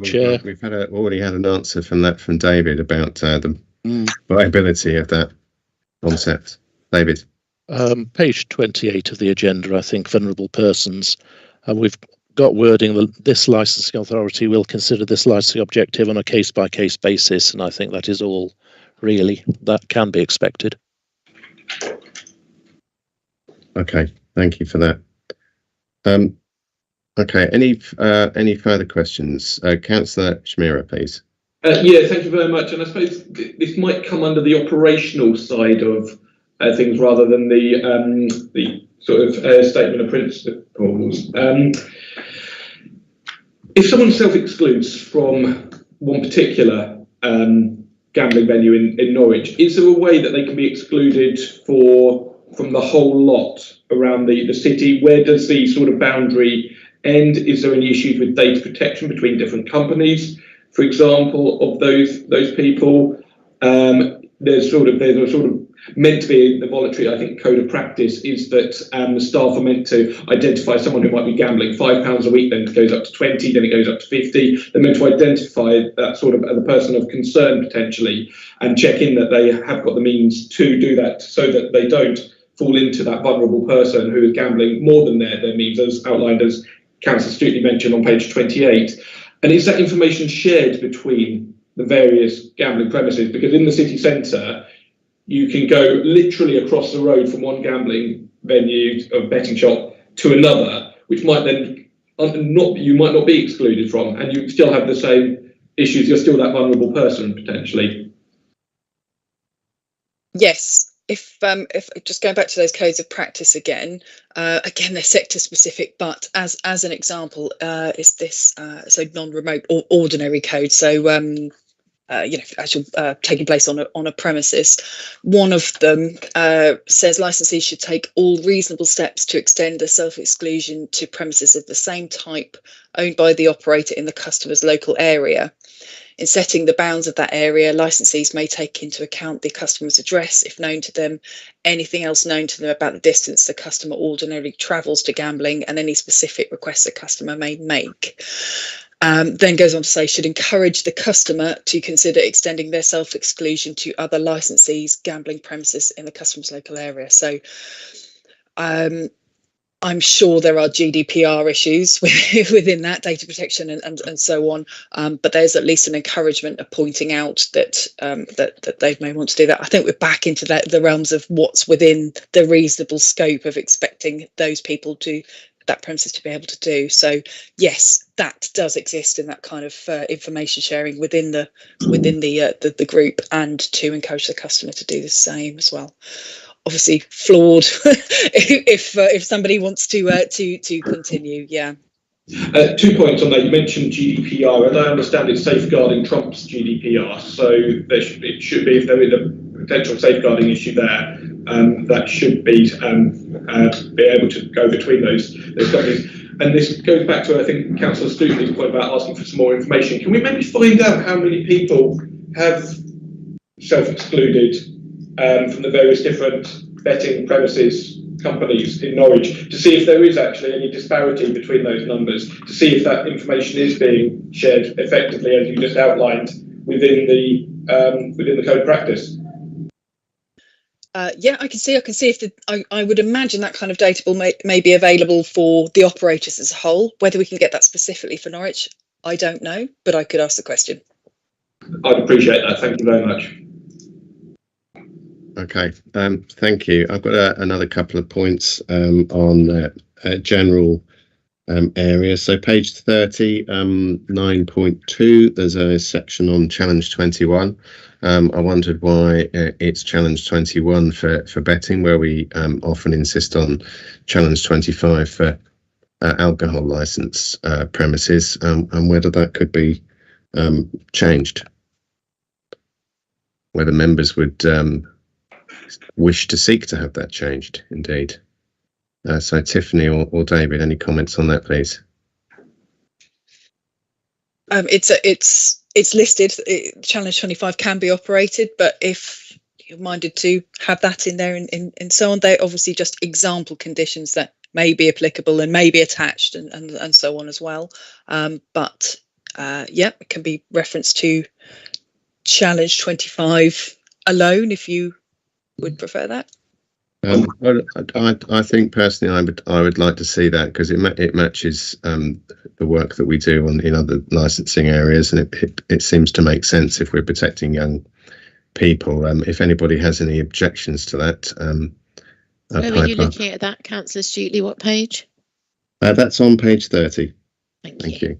Chair, we've already had an answer from David about the viability of that concept. David. Page 28 of the agenda, I think, vulnerable persons. We've got wording that this licensing authority will consider this licensing objective on a case-by-case basis, and I think that is all really that can be expected. Okay, thank you for that. Okay, any further questions? Councillor Shmira, please. Yeah, thank you very much. And I suppose this might come under the operational side of things rather than the sort of statement of principles. If someone self-excludes from one particular gambling venue in Norwich, is there a way that they can be excluded from the whole lot around the city? Where does the sort of boundary end? Is there any issues with data protection between different companies? for example, of those people. There's a sort of meant to be the voluntary, I think, code of practice is that the staff are meant to identify someone who might be gambling. £5 a week, then it goes up to 20, then it goes up to 50. They're meant to identify that sort of the person of concern potentially and check in that they have got the means to do that, so that they don't fall into that vulnerable person who is gambling more than their means, as outlined, as Councillor Stutely mentioned on page 28. And is that information shared between the various gambling premises? Because in the city centre, you can go literally across the road from one gambling venue or betting shop to another, which might then you might not be excluded from, and you still have the same issues. You're still that vulnerable person potentially. Yes. If just going back to those codes of practice again, they're sector specific, but as an example, is this so non-remote or ordinary code? So actual taking place on a premises. One of them says licensees should take all reasonable steps to extend a self-exclusion to premises of the same type owned by the operator in the customer's local area. In setting the bounds of that area, licensees may take into account the customer's address, if known to them, anything else known to them about the distance the customer ordinarily travels to gambling, and any specific requests the customer may make. Then goes on to say, should encourage the customer to consider extending their self-exclusion to other licensees' gambling premises in the customer's local area. So I'm sure there are GDPR issues within that, data protection and so on, but there's at least an encouragement of pointing out that that they may want to do that. I think we're back into the realms of what's within the reasonable scope of expecting those people to that premises to be able to do. So yes, that does exist in that kind of information sharing within the group, and to encourage the customer to do the same as well. Obviously flawed if somebody wants to continue. Yeah. 2 points on that. You mentioned GDPR, and I understand it's safeguarding trumps GDPR. So it should be, if there is a potential safeguarding issue there, that should be able to go between those companies. And this goes back to, I think, Councillor Stutely's point about asking for some more information. Can we maybe find out how many people have self-excluded from the various different betting premises companies in Norwich, to see if there is actually any disparity between those numbers, to see if that information is being shared effectively, as you just outlined, within the code of practice? Yeah, I can see if I would imagine that kind of data may be available for the operators as a whole. Whether we can get that specifically for Norwich, I don't know, but I could ask the question. I'd appreciate that. Thank you very much. Okay, thank you. I've got another couple of points on general areas. So page 30, 9.2, there's a section on Challenge 21. I wondered why it's Challenge 21 for betting, where we often insist on Challenge 25 for alcohol licence premises, and whether that could be changed. Whether members would wish to seek to have that changed, indeed. So Tiffany or David, any comments on that, please? It's listed. Challenge 25 can be operated, but if you're minded to have that in there and so on, they're obviously just example conditions that may be applicable and may be attached and so on as well. But it can be referenced to Challenge 25 alone if you would prefer that. I think personally I would like to see that, because it matches the work that we do in other licensing areas, and it seems to make sense if we're protecting young people. If anybody has any objections to that, where are you looking at that, Councillor Stutely? What page? That's on page 30. Thank you.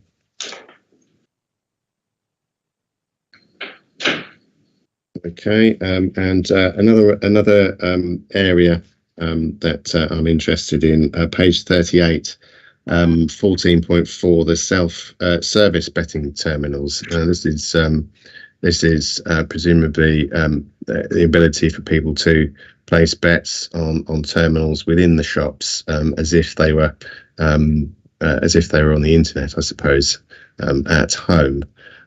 Okay, and another area that I'm interested in, page 38, 14.4, the self-service betting terminals. This is presumably the ability for people to place bets on terminals within the shops, as if they were on the internet, I suppose, at home.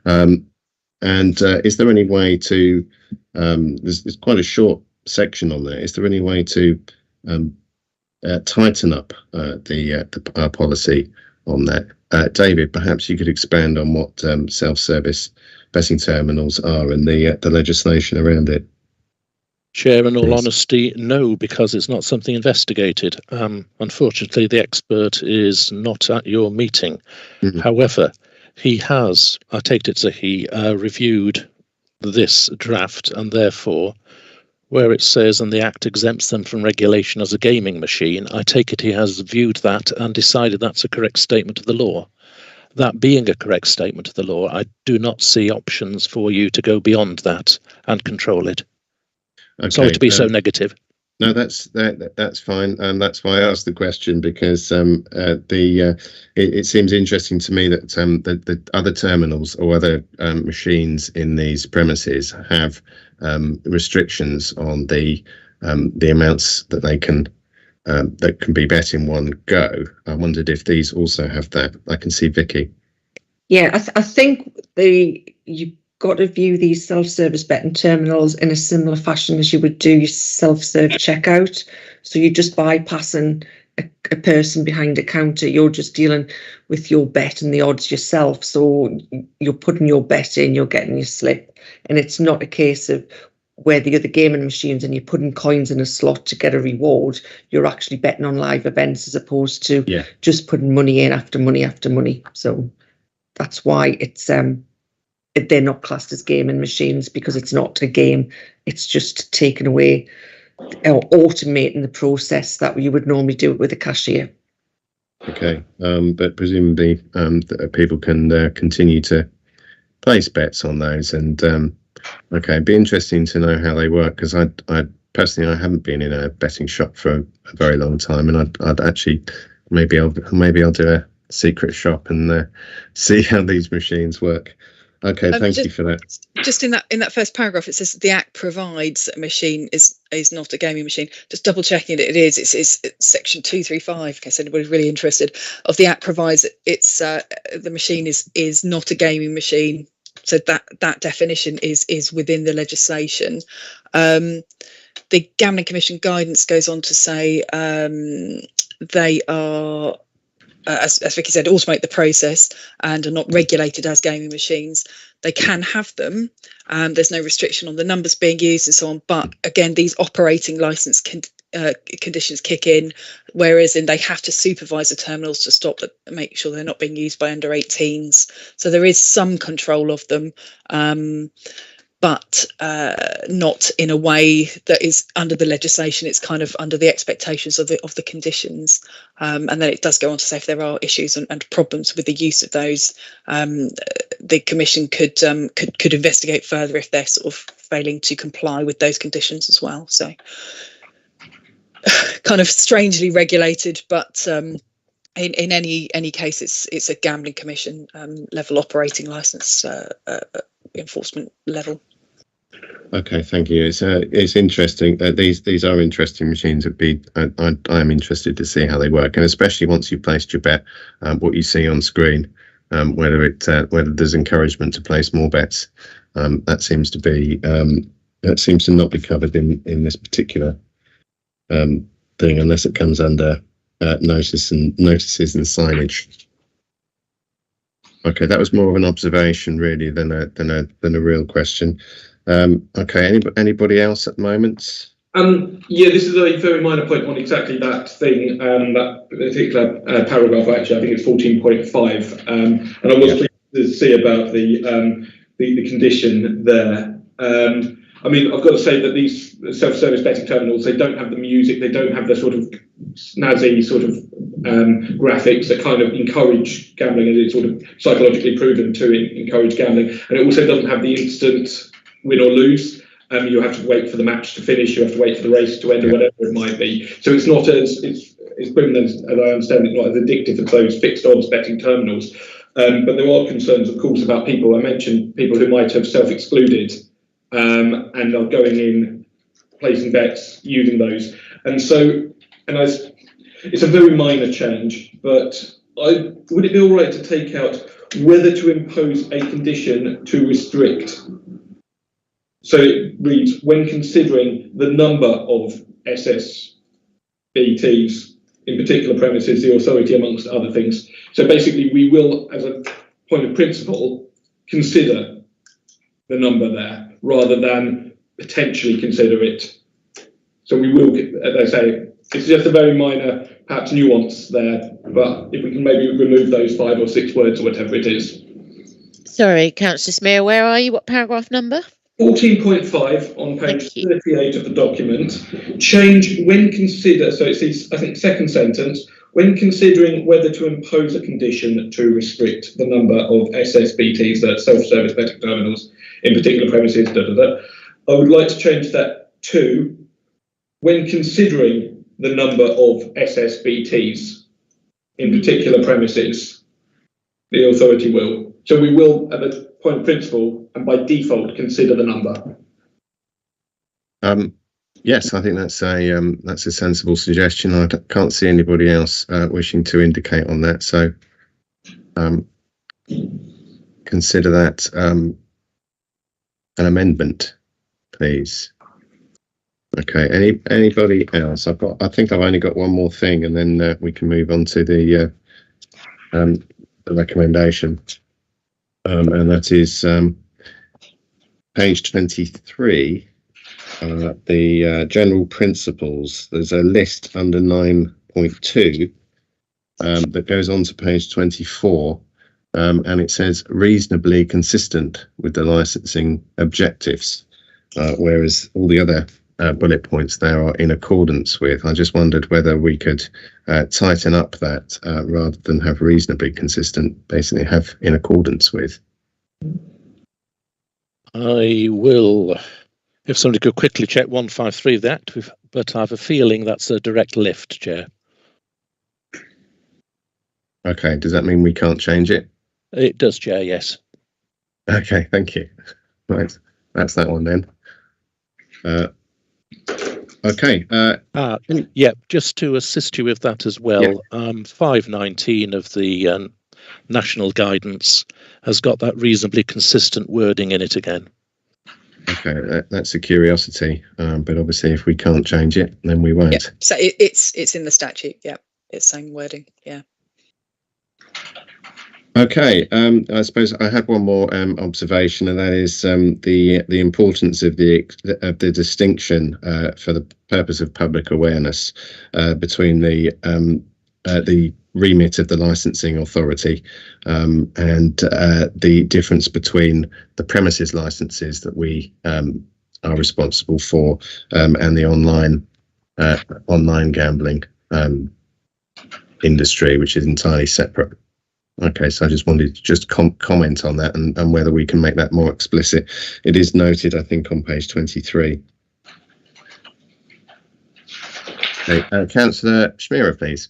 And is there any way to, there's quite a short section on there, is there any way to tighten up the policy on that? David, perhaps you could expand on what self-service betting terminals are and the legislation around it. Chair, in all honesty, no, because it's not something investigated. Unfortunately, the expert is not at your meeting. However, he has, I take it to he, reviewed this draft, and therefore, where it says, and the Act exempts them from regulation as a gaming machine, I take it he has viewed that and decided that's a correct statement of the law. That being a correct statement of the law, I do not see options for you to go beyond that and control it. Okay, sorry to be so negative. No, that's fine, and that's why I asked the question, because it seems interesting to me that the other terminals or other machines in these premises have restrictions on the amounts that they can be bet in one go. I wondered if these also have that. I can see Vicky. Yeah, I think you've got to view these self-service betting terminals in a similar fashion as you would do your self-serve checkout. So you're just bypassing a person behind a counter. You're just dealing with your bet and the odds yourself. So you're putting your bet in, you're getting your slip. And it's not a case of where the other gaming machines and you're putting coins in a slot to get a reward. You're actually betting on live events as opposed to just putting money in after money after money. So that's why it's they're not classed as gaming machines, because it's not a game. It's just taking away or automating the process that you would normally do it with a cashier. Okay, but presumably people can continue to place bets on those, and okay, it'd be interesting to know how they work, because I personally haven't been in a betting shop for a very long time, and I'd actually maybe I'll do a secret shop and see how these machines work. Okay, thank you for that. Just in that first paragraph, it says the Act provides that a machine is not a gaming machine. Just double checking that it is. It's section 235. In case anybody's really interested, of the Act provides that it's the machine is not a gaming machine. So that definition is within the legislation. The Gambling Commission guidance goes on to say they are, as Vicky said, automate the process and are not regulated as gaming machines. They can have them. There's no restriction on the numbers being used and so on. But again, these operating license conditions kick in, whereas they have to supervise the terminals to stop that, make sure they're not being used by under 18s. So there is some control of them, but not in a way that is under the legislation. It's kind of under the expectations of the conditions, and then it does go on to say if there are issues and problems with the use of those, the Commission could investigate further if they're sort of failing to comply with those conditions as well. So kind of strangely regulated, but in any case, it's a Gambling Commission level operating license enforcement level. Okay, thank you. It's interesting. These are interesting machines. I am interested to see how they work, and especially once you've placed your bet, what you see on screen, whether there's encouragement to place more bets. That seems to not be covered in this particular thing, unless it comes under notices and signage. Okay, that was more of an observation really than a real question. Okay, anybody else at the moment? Yeah, this is a very minor point on exactly that thing, that particular paragraph. Actually, I think it's 14.5, and I was pleased to see about the condition there. I mean, I've got to say that these self-service betting terminals, they don't have the music, they don't have the sort of snazzy sort of graphics that kind of encourage gambling, and it's sort of psychologically proven to encourage gambling. And it also doesn't have the instant win or lose. You have to wait for the match to finish, you have to wait for the race to end, or whatever it might be. So it's not it's proven as I understand it, not as addictive as those fixed odds betting terminals. But there are concerns, of course, about people. I mentioned people who might have self-excluded and are going in, placing bets, using those. It's a very minor change, but would it be all right to take out whether to impose a condition to restrict. So it reads, when considering the number of SSBTs, in particular premises, the authority amongst other things. So basically we will, as a point of principle, consider the number there rather than potentially consider it. So we will, as I say, it's just a very minor, perhaps nuance there, but if we can maybe remove those 5 or 6 words or whatever it is. Sorry, Councillor Smear, where are you? What paragraph number? 14.5 on page 38 of the document. Change when consider, so it's the, I think, second sentence, when considering whether to impose a condition to restrict the number of SSBTs, that self-service betting terminals, in particular premises, I would like to change that to when considering the number of SSBTs, in particular premises, the authority will. So we will, at the point of principle, and by default, consider the number. Yes, I think that's a sensible suggestion. I can't see anybody else wishing to indicate on that, so consider that an amendment, please. Okay. Anybody else? I think I've only got one more thing, and then we can move on to the recommendation, and that is page 23. The general principles. There's a list under 9.2 that goes on to page 24, and it says reasonably consistent with the licensing objectives, whereas all the other bullet points there are in accordance with. I just wondered whether we could tighten up that rather than have reasonably consistent, basically have in accordance with. I will, if somebody could quickly check 153 of that, but I have a feeling that's a direct lift, Chair. Okay, does that mean we can't change it? It does, Chair, yes. Okay, thank you. Right, that's that one then. Okay. Yeah, just to assist you with that as well, yeah. 519 of the national guidance has got that reasonably consistent wording in it again. Okay, that's a curiosity, but obviously if we can't change it, then we won't. Yeah. So it's in the statute. Yeah, it's same wording. Yeah. Okay, I suppose I had one more observation, and that is the importance of the distinction for the purpose of public awareness between the remit of the licensing authority and the difference between the premises licenses that we are responsible for and the online gambling industry, which is entirely separate. Okay, so I just wanted to just comment on that and whether we can make that more explicit. It is noted, I think, on page 23. Okay, Councillor Schmierer, please.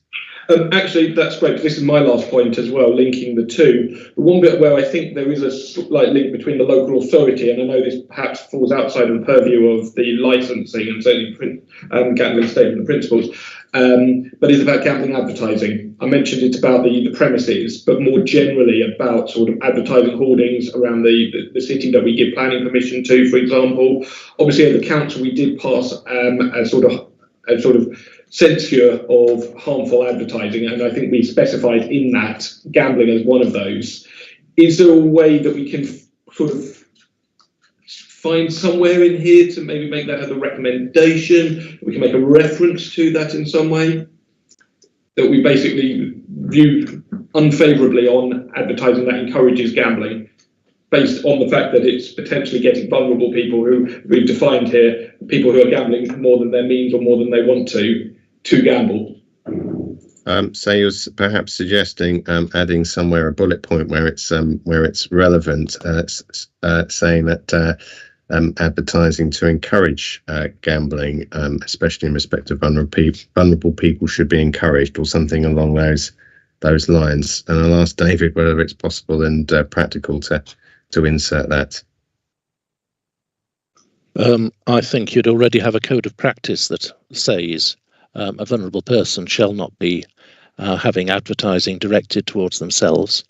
Actually, that's great, because this is my last point as well, linking the two. The one bit where I think there is a slight link between the local authority, and I know this perhaps falls outside of the purview of the licensing and certainly gambling statement of principles, but it's about gambling advertising. I mentioned it's about the premises, but more generally about sort of advertising hoardings around the city that we give planning permission to, for example. Obviously, at the council, we did pass a sort of censure of harmful advertising, and I think we specified in that gambling as one of those. Is there a way that we can sort of find somewhere in here to maybe make that as a recommendation? We can make a reference to that in some way, that we basically view unfavourably on advertising that encourages gambling, based on the fact that it's potentially getting vulnerable people who we've defined here, people who are gambling more than their means or more than they want to gamble. So you're perhaps suggesting adding somewhere a bullet point where it's relevant, saying that advertising to encourage gambling, especially in respect of vulnerable people, should be encouraged, or something along those lines. And I'll ask David whether it's possible and practical to insert that. I think you'd already have a code of practice that says a vulnerable person shall not be having advertising directed towards themselves.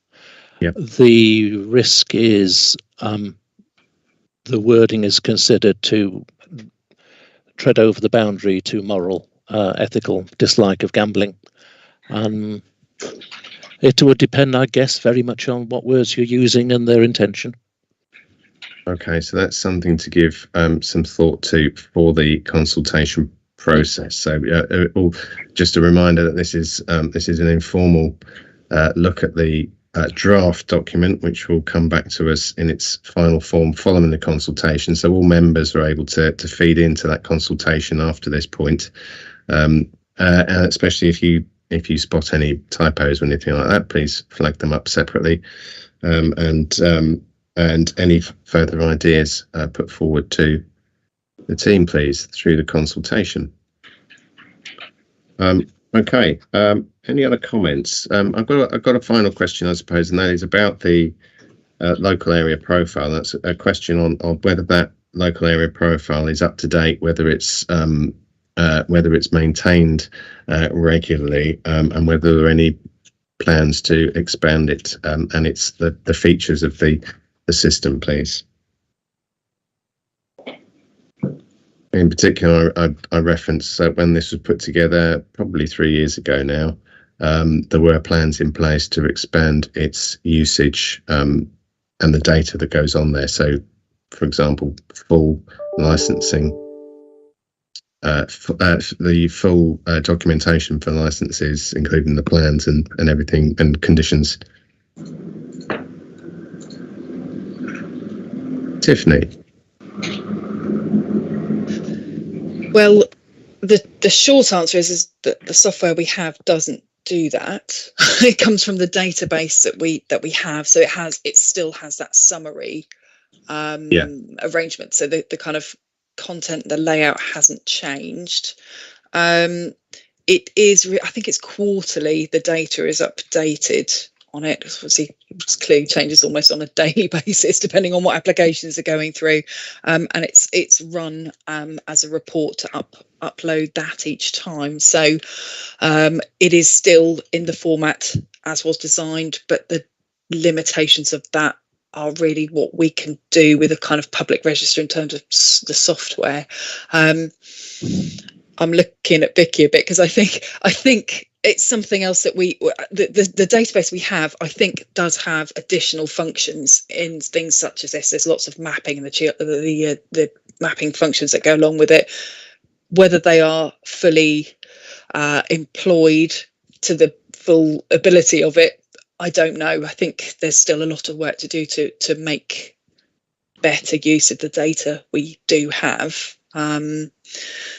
Yep. The risk is the wording is considered to tread over the boundary to moral, ethical dislike of gambling. It would depend, I guess, very much on what words you're using and their intention. Okay, so that's something to give some thought to for the consultation process. So just a reminder that this is an informal look at the draft document, which will come back to us in its final form following the consultation. So all members are able to feed into that consultation after this point, and especially if you spot any typos or anything like that, please flag them up separately, and any further ideas put forward to the team, please, through the consultation. Okay. Any other comments? I've got a final question, I suppose, and that is about the local area profile. That's a question on whether that local area profile is up to date, whether it's maintained regularly, and whether there are any plans to expand it, and it's the features of the system, please. In particular, I referenced when this was put together, probably 3 years ago now, there were plans in place to expand its usage and the data that goes on there. So, for example, full licensing, the full documentation for licenses, including the plans and everything and conditions. Tiffany. Well, the short answer is that the software we have doesn't do that. It comes from the database that we have, so it still has that summary arrangement. So the kind of content, the layout hasn't changed. It is, I think it's quarterly. The data is updated on it. Obviously, it clearly changes almost on a daily basis, depending on what applications are going through. And it's run as a report to upload that each time. So it is still in the format as was designed, but the limitations of that are really what we can do with a kind of public register in terms of the software. I'm looking at Vicky a bit because I think it's something else that the database we have, I think, does have additional functions in things such as this. There's lots of mapping and the mapping functions that go along with it. Whether they are fully employed to the full ability of it, I don't know. I think there's still a lot of work to do to make better use of the data we do have.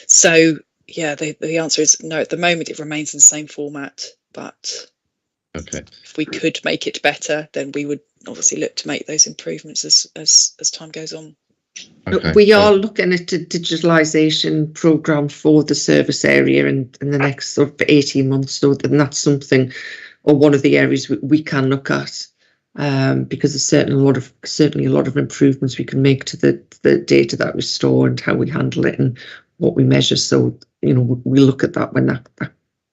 So yeah, the answer is no. At the moment, it remains in the same format. But if we could make it better, then we would obviously look to make those improvements as time goes on. We are looking at a digitalisation programme for the service area in the next sort of 18 months. So then that's something, or one of the areas we can look at, because there's certainly a lot of improvements we can make to the data that we store and how we handle it and what we measure. So, we look at that when that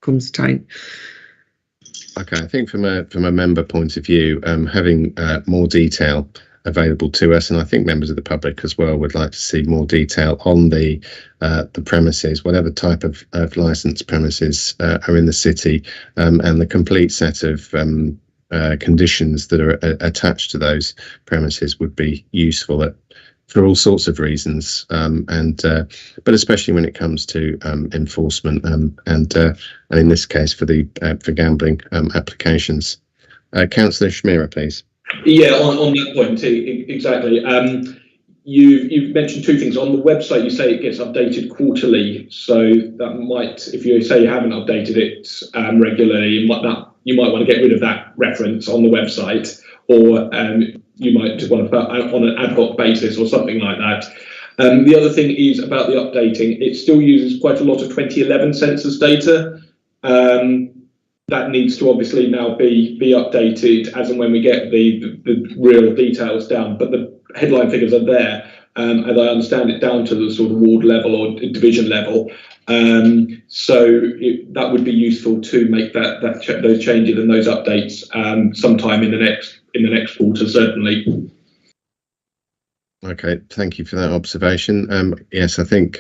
comes time. Okay, I think from a member point of view, having more detail available to us, and I think members of the public as well would like to see more detail on the premises, whatever type of licensed premises are in the city, and the complete set of conditions that are attached to those premises would be useful for all sorts of reasons, but especially when it comes to enforcement, and in this case for gambling applications. Councillor Schmierer, please. Yeah, on that point, exactly. You've mentioned two things. On the website, you say it gets updated quarterly, so that might, if you say you haven't updated it regularly, you might want to get rid of that reference on the website, or you might just want to put on an ad hoc basis or something like that. The other thing is about the updating. It still uses quite a lot of 2011 census data. That needs to obviously now be updated as and when we get the real details down. But the headline figures are there, as I understand it, down to the sort of ward level or division level. So that would be useful to make those changes and those updates sometime in in the next quarter, certainly. Okay, thank you for that observation. Yes, I think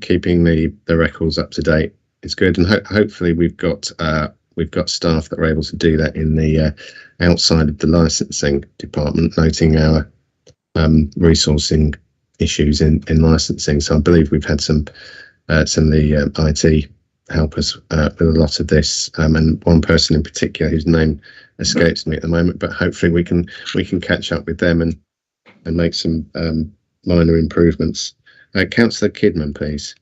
keeping the records up to date is good, and hopefully we've got staff that are able to do that in the outside of the licensing department, noting our resourcing issues in licensing. So I believe we've had some of the IT help us with a lot of this, and one person in particular whose name escapes me at the moment, but hopefully we can catch up with them and make some minor improvements. Councillor Kidman, please.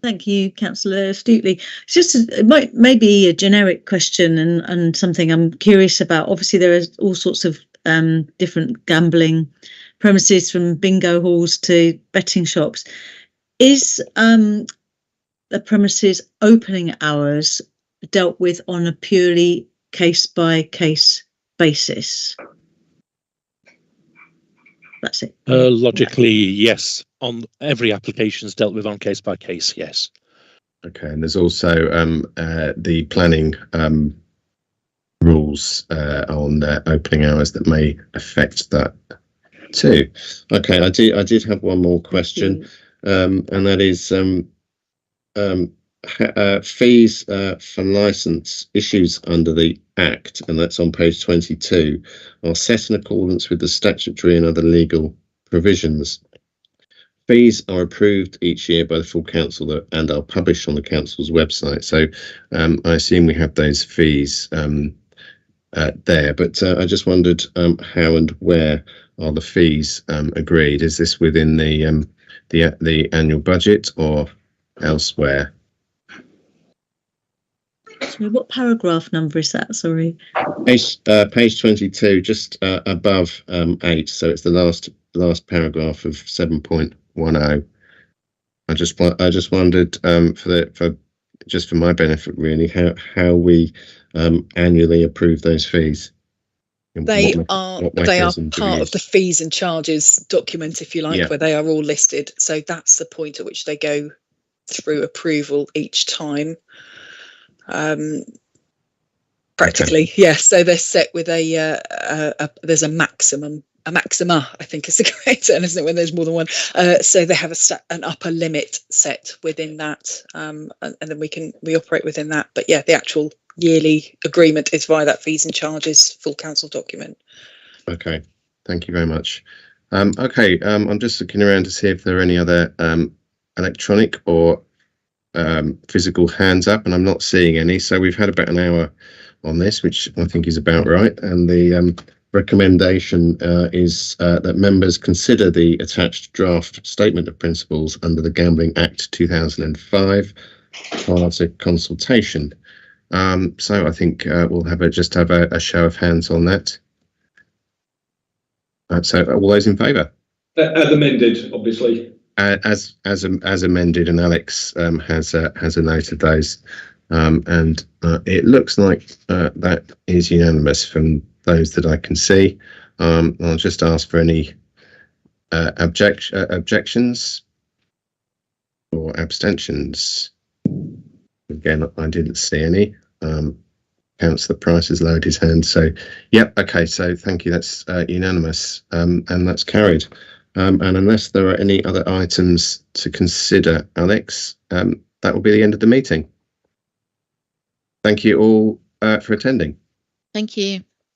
Thank you, Councillor Stutely. It's just it might maybe a generic question and something I'm curious about. Obviously, there are all sorts of different gambling premises, from bingo halls to betting shops. Is the premises opening hours dealt with on a purely case-by-case basis? That's it. Logically, yes. On every application is dealt with on case by case. Yes. Okay, and there's also the planning rules on opening hours that may affect that too. Okay, I did have one more question, and that is fees for license issues under the Act, and that's on page 22, are set in accordance with the statutory and other legal provisions. Fees are approved each year by the full council and are published on the council's website. So I assume we have those fees there, but I just wondered how and where are the fees agreed? Is this within the annual budget or elsewhere? Sorry, what paragraph number is that? Sorry. Page 22, just above 8. So it's the last paragraph of 7.10. I just wondered for my benefit really how we annually approve those fees. They are part of the fees and charges document, if you like, where they are all listed. So that's the point at which they go through approval each time. Practically, okay. Yes. So they're set with there's a maxima, I think is the correct term, isn't it, when there's more than one. So they have an upper limit set within that, and then we operate within that. But yeah, the actual yearly agreement is via that fees and charges full council document. Okay, thank you very much. Okay, I'm just looking around to see if there are any other electronic or physical hands up, and I'm not seeing any. So we've had about an hour on this, which I think is about right, and the recommendation is that members consider the attached draft statement of principles under the Gambling Act 2005 as a consultation. So I think we'll have a show of hands on that. So all those in favour? As amended, obviously. As amended, and Alex has a note of those, and it looks like that is unanimous from those that I can see. I'll just ask for any objections or abstentions. Again, I didn't see any. Councillor Price has lowered his hand, so yep. Okay, so thank you. That's unanimous, and that's carried. And unless there are any other items to consider, Alex, that will be the end of the meeting. Thank you all for attending. Thank you.